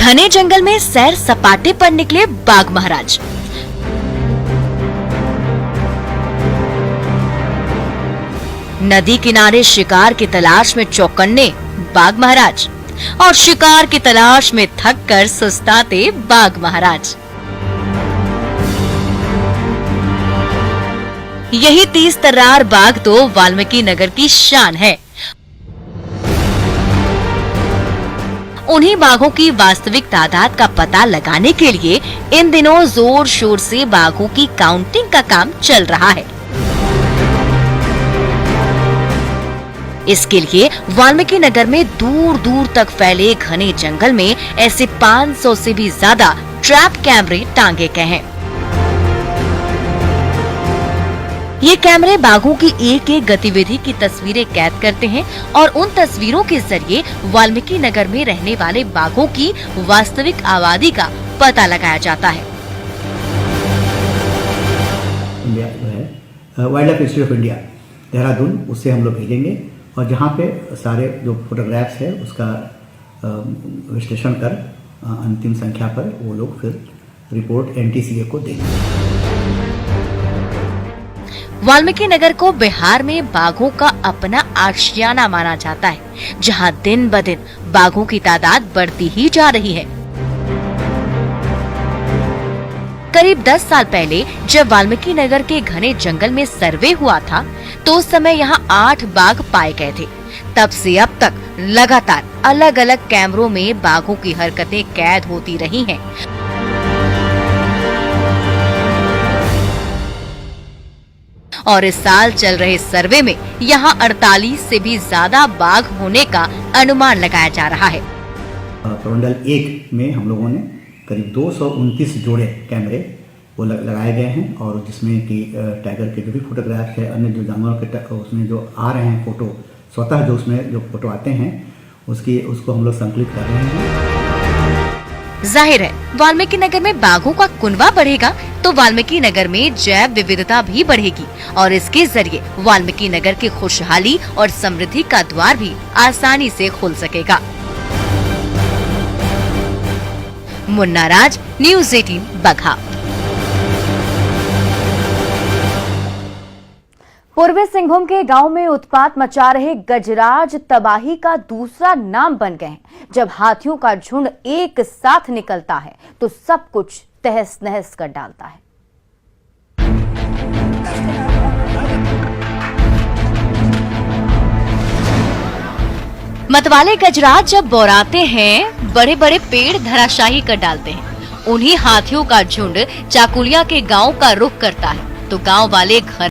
घने जंगल में सैर सपाटे पर निकले बाघ महाराज। नदी किनारे शिकार की तलाश में चौकन्ने बाघ महाराज और शिकार की तलाश में थककर सुस्ताते बाघ महाराज। यही 30 तर्रार बाघ तो वाल्मीकि नगर की शान है। उन्हीं बाघों की वास्तविक तादाद का पता लगाने के लिए इन दिनों जोर शोर से बाघों की काउंटिंग का काम चल रहा है। इसके लिए वाल्मीकि नगर में दूर दूर तक फैले घने जंगल में ऐसे 500 से भी ज्यादा ट्रैप कैमरे टांगे गए हैं। ये कैमरे बाघों की एक एक गतिविधि की तस्वीरें कैद करते हैं और उन तस्वीरों के जरिए वाल्मीकि नगर में रहने वाले बाघों की वास्तविक आबादी का पता लगाया जाता है। इंडिया जो है wild life institute of India Dehradun, उससे हम लोग भेजेंगे और जहाँ पे सारे जो फोटोग्राफ्स है उसका विश्लेषण कर अंतिम संख्या पर वो लोग फिर रिपोर्ट एनटीसीए को देंगे। वाल्मीकि नगर को बिहार में बाघों का अपना आशियाना माना जाता है, जहां दिन ब दिन बाघों की तादाद बढ़ती ही जा रही है। करीब 10 साल पहले जब वाल्मीकि नगर के घने जंगल में सर्वे हुआ था तो उस समय यहां 8 बाघ पाए गए थे। तब से अब तक लगातार अलग अलग कैमरों में बाघों की हरकतें कैद होती रही हैं। और इस साल चल रहे सर्वे में यहाँ 48 से भी ज्यादा बाघ होने का अनुमान लगाया जा रहा है। प्रमंडल 1 में हम लोगों ने करीब 229 जोड़े कैमरे वो लगाए गए हैं और जिसमें कि टाइगर के जो भी फोटोग्राफ है, अन्य जो जानवरों के उसमें जो आ रहे हैं फोटो, स्वतः जो उसमें जो फोटो आते हैं उसको हम लोग संकलित कर रहे हैं। जाहिर है वाल्मीकि नगर में बाघों का कुनबा बढ़ेगा तो वाल्मीकि नगर में जैव विविधता भी बढ़ेगी और इसके जरिए वाल्मीकि नगर की खुशहाली और समृद्धि का द्वार भी आसानी से खुल सकेगा। मुन्ना राज, न्यूज़ 18 बगहा। पूर्वी सिंहभूम के गांव में उत्पात मचा रहे गजराज तबाही का दूसरा नाम बन गए हैं। जब हाथियों का झुंड एक साथ निकलता है तो सब कुछ तहस नहस कर डालता है। मतवाले गजराज जब बौराते हैं बड़े बड़े पेड़ धराशाही कर डालते हैं। उन्हीं हाथियों का झुंड चाकुलिया के गांव का रुख करता है तो गांव वाले घर